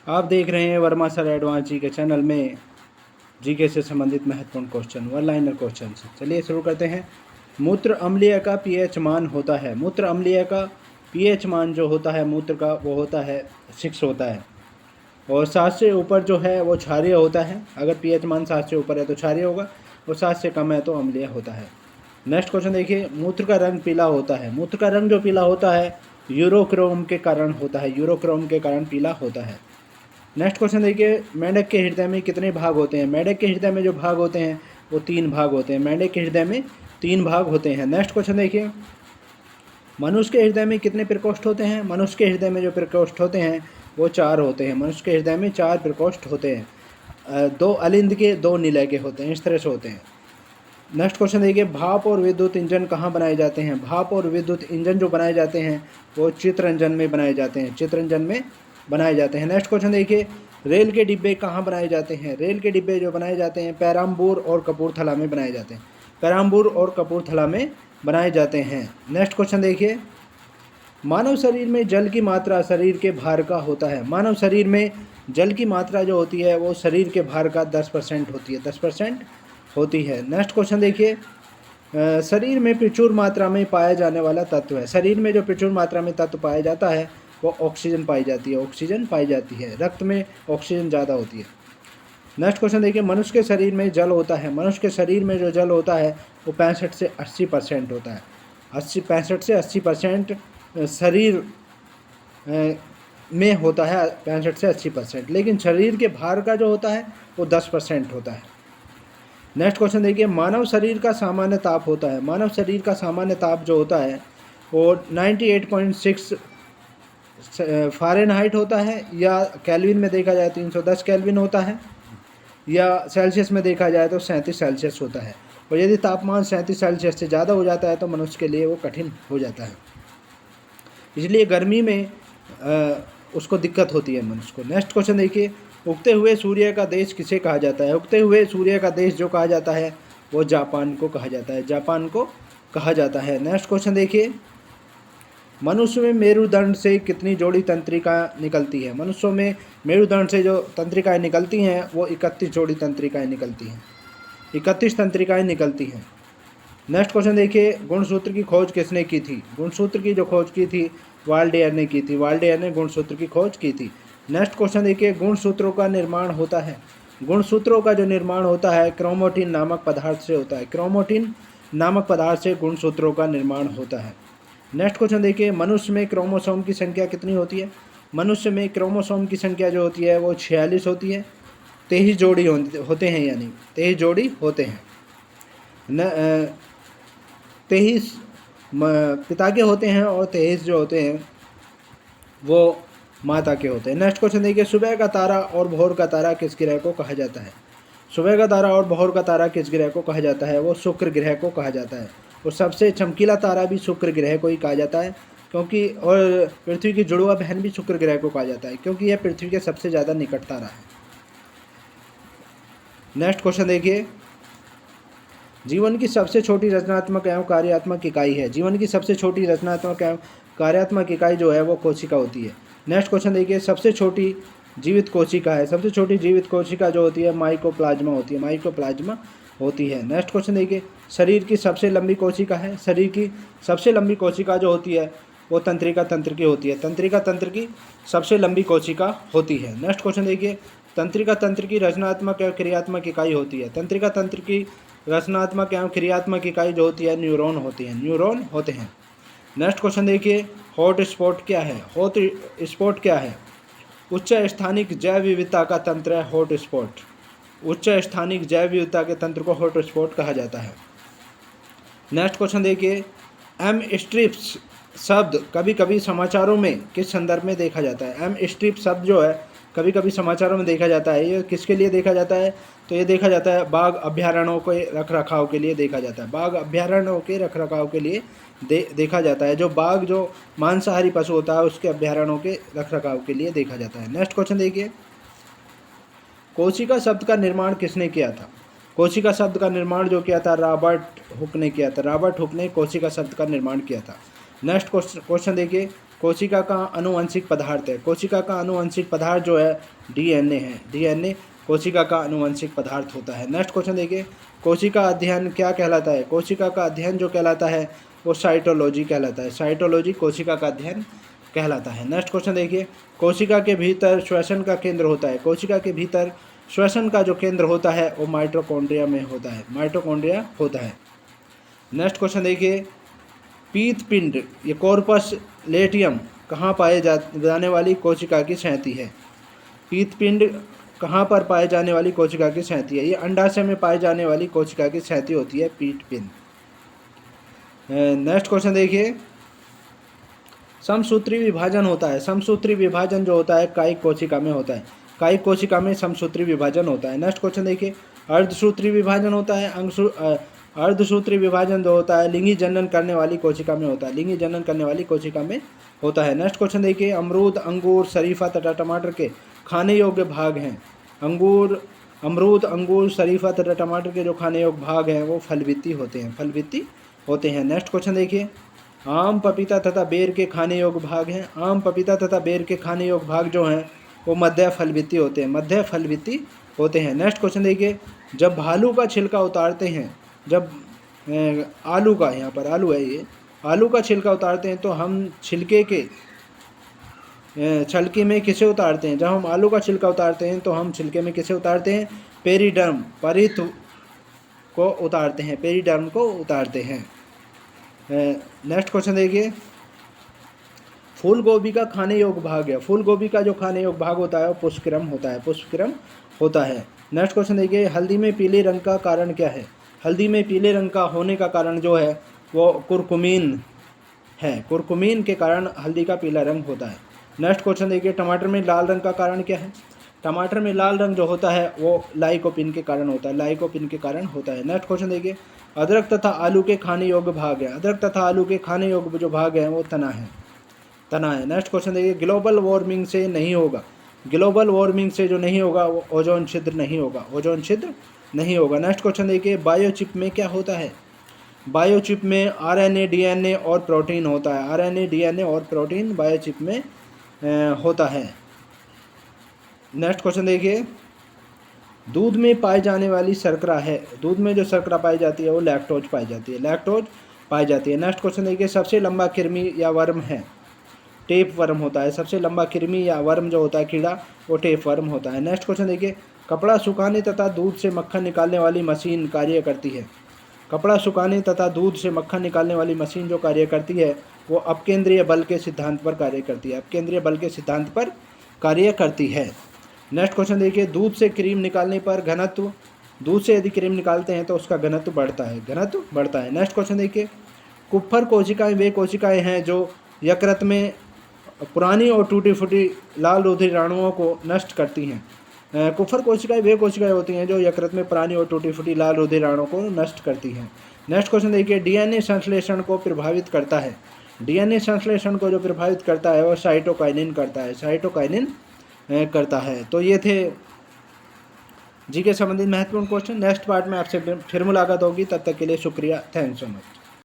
आप देख रहे हैं वर्मा सर एडवांस जी के चैनल में जीके से संबंधित महत्वपूर्ण क्वेश्चन, वन लाइनर क्वेश्चन। चलिए शुरू करते हैं। मूत्र अम्लीय का पीएच मान होता है, मूत्र अम्लीय का पीएच मान जो होता है मूत्र का वो होता है 6 होता है, और 7 से ऊपर जो है वो क्षारीय होता है। अगर पीएच मान 7 से ऊपर है तो क्षारीय होगा, और 7 से कम है तो अम्लीय होता है। नेक्स्ट क्वेश्चन देखिए, मूत्र का रंग पीला होता है, मूत्र का रंग जो पीला होता है यूरोक्रोम के कारण होता है, यूरोक्रोम के कारण पीला होता है। नेक्स्ट क्वेश्चन देखिए, मेंढक के हृदय में कितने भाग होते हैं? मेंढक के हृदय में जो भाग होते हैं वो 3 भाग होते हैं, मेंढक के हृदय में 3 भाग होते हैं। नेक्स्ट क्वेश्चन देखिए, मनुष्य के हृदय में कितने प्रकोष्ठ होते हैं? मनुष्य के हृदय में जो प्रकोष्ठ होते हैं वो 4 होते हैं, मनुष्य के हृदय में 4 प्रकोष्ठ होते हैं। 2 अलिंद के, 2 निलय के होते हैं, इस तरह से होते हैं। नेक्स्ट क्वेश्चन देखिए, भाप और विद्युत इंजन कहाँ बनाए जाते हैं? भाप और विद्युत इंजन जो बनाए जाते हैं वो चित्ररंजन में बनाए जाते हैं, चित्ररंजन में बनाए जाते हैं। नेक्स्ट क्वेश्चन देखिए, रेल के डिब्बे कहाँ बनाए जाते हैं? रेल के डिब्बे जो बनाए जाते हैं पेराम्बूर और कपूरथला में बनाए जाते हैं, पेराम्बूर और कपूरथला में बनाए जाते हैं। नेक्स्ट क्वेश्चन देखिए, मानव शरीर में जल की मात्रा शरीर के भार का होता है, मानव शरीर में जल की मात्रा जो होती है वो शरीर के भार का 10% होती है, 10% होती है। नेक्स्ट क्वेश्चन देखिए, शरीर में प्रचुर मात्रा में पाया जाने वाला तत्व है, शरीर में जो प्रचुर मात्रा में तत्व पाया जाता है वो ऑक्सीजन पाई जाती है, ऑक्सीजन पाई जाती है, रक्त में ऑक्सीजन ज़्यादा होती है। नेक्स्ट क्वेश्चन देखिए, मनुष्य के शरीर में जल होता है, मनुष्य के शरीर में जो जल होता है वो 65 से 80% होता है, 65 से 80% शरीर में होता है, 65 से 80%, लेकिन शरीर के भार का जो होता है वो 10% होता है। नेक्स्ट क्वेश्चन देखिए, मानव शरीर का सामान्य ताप होता है, मानव शरीर का सामान्य ताप जो होता है वो 98.6 फ़ारेनहाइट होता है, या केल्विन में देखा जाए 310 केल्विन होता है, या सेल्सियस में देखा जाए तो 37 सेल्सियस होता है। और यदि तापमान 37 सेल्सियस से ज़्यादा हो जाता है तो मनुष्य के लिए वो कठिन हो जाता है, इसलिए गर्मी में उसको दिक्कत होती है मनुष्य को। नेक्स्ट क्वेश्चन देखिए, उगते हुए सूर्य का देश किसे कहा जाता है? उगते हुए सूर्य का देश जो कहा जाता है वो जापान को कहा जाता है, जापान को कहा जाता है। नेक्स्ट क्वेश्चन देखिए, मनुष्य में मेरुदंड से कितनी जोड़ी तंत्रिका निकलती है? मनुष्यों में मेरुदंड से जो तंत्रिकाएँ निकलती हैं वो 31 जोड़ी तंत्रिकाएँ निकलती हैं, 31 तंत्रिकाएँ निकलती हैं। नेक्स्ट क्वेश्चन देखिए, गुणसूत्र की खोज किसने की थी? गुणसूत्र की जो खोज की थी वाल्डेयर ने की थी, वाल्डेयर ने गुणसूत्र की खोज की थी। नेक्स्ट क्वेश्चन देखिए, गुणसूत्रों का निर्माण होता है, गुणसूत्रों का जो निर्माण होता है क्रोमोटिन नामक पदार्थ से होता है, क्रोमोटिन नामक पदार्थ से गुणसूत्रों का निर्माण होता है। नेक्स्ट क्वेश्चन देखिए, मनुष्य में क्रोमोसोम की संख्या कितनी होती है? मनुष्य में क्रोमोसोम की संख्या जो होती है वो 46 होती है, 23 जोड़ी होते हैं, यानी 23 जोड़ी होते हैं। 23 पिता के होते हैं और 23 जो होते हैं वो माता के होते हैं। नेक्स्ट क्वेश्चन देखिए, सुबह का तारा और भोर का तारा किस ग्रह को कहा जाता है? सुबह का तारा और भोर का तारा किस ग्रह को कहा जाता है? वो शुक्र ग्रह को कहा जाता है, और सबसे चमकीला तारा भी शुक्र ग्रह को ही कहा जाता है, क्योंकि और पृथ्वी की जुड़वा बहन भी शुक्र ग्रह को कहा जाता है, क्योंकि यह पृथ्वी के सबसे ज़्यादा निकट तारा है। नेक्स्ट क्वेश्चन देखिए, जीवन की सबसे छोटी रचनात्मक एवं कार्यात्मक इकाई है, जीवन की सबसे छोटी रचनात्मक एवं कार्यात्मक इकाई जो है वो कोशिका होती है। नेक्स्ट क्वेश्चन देखिए, सबसे छोटी जीवित कोशिका है, सबसे छोटी जीवित कोशिका जो होती है माइकोप्लाज्मा होती है, माइकोप्लाज्मा होती है। नेक्स्ट क्वेश्चन देखिए, शरीर की सबसे लंबी कोशिका है, शरीर की सबसे लंबी कोशिका जो होती है वो तंत्रिका तंत्र की होती है, तंत्रिका तंत्र की सबसे लंबी कोशिका होती है। नेक्स्ट क्वेश्चन देखिए, तंत्रिका तंत्र की रचनात्मक एवं क्रियात्मक इकाई होती है, तंत्रिका तंत्र की रचनात्मक एवं क्रियात्मक इकाई जो होती है न्यूरॉन होती है, न्यूरॉन होते हैं। नेक्स्ट क्वेश्चन देखिए, हॉट स्पॉट क्या है? हॉट स्पॉट क्या है? उच्च स्थानिक जैव विविधता का तंत्र है हॉट स्पॉट, उच्च स्थानिक जैव विविधता के तंत्र को हॉट स्पॉट कहा जाता है। नेक्स्ट क्वेश्चन देखिए, एम स्ट्रिप्स शब्द कभी कभी समाचारों में किस संदर्भ में देखा जाता है? एम स्ट्रिप शब्द जो है कभी कभी समाचारों में देखा जाता है, ये किसके लिए देखा जाता है? तो ये देखा जाता है बाघ अभ्यारण्यों के रख रखाव के लिए देखा जाता है, बाघ अभ्यारण्यों के रख रखाव के लिए देखा जाता है, जो बाघ जो मांसाहारी पशु होता है उसके अभ्यारण्यों के रख रखाव के लिए देखा जाता है। नेक्स्ट क्वेश्चन देखिए, कोशिका शब्द का निर्माण किसने किया था? कोशिका शब्द का निर्माण जो किया था रॉबर्ट हुक ने किया था, रॉबर्ट हुक ने कोशिका शब्द का निर्माण किया था। नेक्स्ट क्वेश्चन देखिए, कोशिका का आनुवंशिक पदार्थ है। कोशिका का आनुवंशिक पदार्थ जो है डीएनए है। डीएनए कोशिका का आनुवंशिक पदार्थ होता है। नेक्स्ट क्वेश्चन देखिए, कोशिका अध्ययन क्या कहलाता है? कोशिका का अध्ययन जो कहलाता है वो साइटोलॉजी कहलाता है। साइटोलॉजी कोशिका का अध्ययन कहलाता है। नेक्स्ट क्वेश्चन देखिए, कोशिका के भीतर श्वसन का केंद्र होता है। कोशिका के भीतर श्वसन का जो केंद्र होता है वो माइटोकॉन्ड्रिया में होता है। माइटोकॉन्ड्रिया होता है। नेक्स्ट क्वेश्चन देखिए, पीतपिंड ये कॉर्पस लेटियम कहाँ पाए जाने वाली कोशिका की संहति है? पीतपिंड कहाँ पर पाए जाने वाली कोशिका की संहति है? ये अंडाशय में पाए जाने वाली कोशिका की संहति होती है पीतपिंड। नेक्स्ट क्वेश्चन देखिए, समसूत्री विभाजन होता है। समसूत्री विभाजन जो होता है कायिक कोशिका में होता है। कायिक कोशिका में समसूत्री विभाजन होता है। नेक्स्ट क्वेश्चन देखिए, अर्धसूत्री विभाजन होता है। अर्धसूत्री विभाजन जो होता है लिंगी जनन करने वाली कोशिका में होता है। लिंगी जनन करने वाली कोशिका में होता है। नेक्स्ट क्वेश्चन देखिए, अमरूद, अंगूर, शरीफा तथा टमाटर के खाने योग्य भाग हैं। अमरूद, अंगूर, शरीफा तथा टमाटर के जो खाने योग्य भाग हैं वो फलवित्ती होते हैं। फलवित्ती होते हैं। नेक्स्ट क्वेश्चन देखिए, आम, पपीता तथा बेर के खाने योग्य भाग हैं। आम, पपीता तथा बेर के खाने योग्य भाग जो हैं वो मध्य फलवित्ती होते हैं। मध्य फलवित्ती होते हैं। नेक्स्ट क्वेश्चन देखिए, जब भालू का छिलका उतारते हैं, जब आलू का, यहाँ पर आलू है, ये आलू का छिलका उतारते हैं तो हम छिलके में किसे उतारते हैं? जब हम आलू का छिलका उतारते हैं तो हम छिलके में किसे उतारते हैं? पेरिडर्म, परिध को उतारते हैं। पेरिडर्म को उतारते हैं। नेक्स्ट क्वेश्चन देखिए, फूल गोभी का खाने योग्य भाग है। फूल गोभी का जो खाने योग्य भाग होता है वो पुष्पक्रम होता है। पुष्पक्रम होता है। नेक्स्ट क्वेश्चन देखिए, हल्दी में पीले रंग का कारण क्या है? हल्दी में पीले रंग का होने का कारण जो है वो कुरकुमीन है। कुरकुमीन के कारण हल्दी का पीला रंग होता है। नेक्स्ट क्वेश्चन देखिए, टमाटर में लाल रंग का कारण क्या है? टमाटर में लाल रंग जो होता है वो लाइकोपिन के कारण होता है। लाइकोपिन के कारण होता है। नेक्स्ट क्वेश्चन देखिए, अदरक तथा आलू के खाने योग्य भाग है। अदरक तथा आलू के खाने योग्य जो भाग है वो तना है। तना है। नेक्स्ट क्वेश्चन देखिए, ग्लोबल वार्मिंग से नहीं होगा। ग्लोबल वार्मिंग से जो नहीं होगा वो ओजोन छिद्र नहीं होगा। ओजोन छिद्र नहीं होगा। नेक्स्ट क्वेश्चन देखिए, बायोचिप में क्या होता है? बायोचिप में आरएनए, डीएनए और प्रोटीन होता है। आरएनए, डीएनए और प्रोटीन बायोचिप में होता है। नेक्स्ट क्वेश्चन देखिए, दूध में पाई जाने वाली शर्करा है। दूध में जो शर्करा पाई जाती है वो लैक्टोज पाई जाती है। लैक्टोज पाई जाती है। नेक्स्ट क्वेश्चन देखिए, सबसे लंबा कृमि या वर्म है? टेप वर्म होता है। सबसे लंबा कृमि या वर्म जो होता है कीड़ा वो टेप वर्म होता है। नेक्स्ट क्वेश्चन देखिए, कपड़ा सुखाने तथा दूध से मक्खन निकालने वाली मशीन कार्य करती है। कपड़ा सुखाने तथा दूध से मक्खन निकालने वाली मशीन जो कार्य करती है वो अपकेंद्रीय बल के सिद्धांत पर कार्य करती है। अपकेंद्रीय बल के सिद्धांत पर कार्य करती है। नेक्स्ट क्वेश्चन देखिए, दूध से क्रीम निकालने पर घनत्व, दूध से यदि क्रीम निकालते हैं तो उसका घनत्व बढ़ता है। घनत्व बढ़ता है। नेक्स्ट क्वेश्चन देखिए, कुप्फर कोशिकाएं वे कोशिकाएं हैं जो यकृत में पुरानी और टूटी फूटी लाल रुधिराणुओं को नष्ट करती हैं। कुप्फर कोशिकाएं वे कोशिकाएं होती हैं जो यकृत में पुरानी और टूटी फूटी लाल रुधिराणुओं को नष्ट करती हैं। नेक्स्ट क्वेश्चन देखिए, डीएनए संश्लेषण को प्रभावित करता है। डीएनए संश्लेषण को जो प्रभावित करता है वो साइटोकाइनिन करता है। साइटोकाइनिन करता है। तो ये थे जी के संबंधित महत्वपूर्ण क्वेश्चन। नेक्स्ट पार्ट में आपसे फिर मुलाकात होगी। तब तक के लिए शुक्रिया। Thanks so much.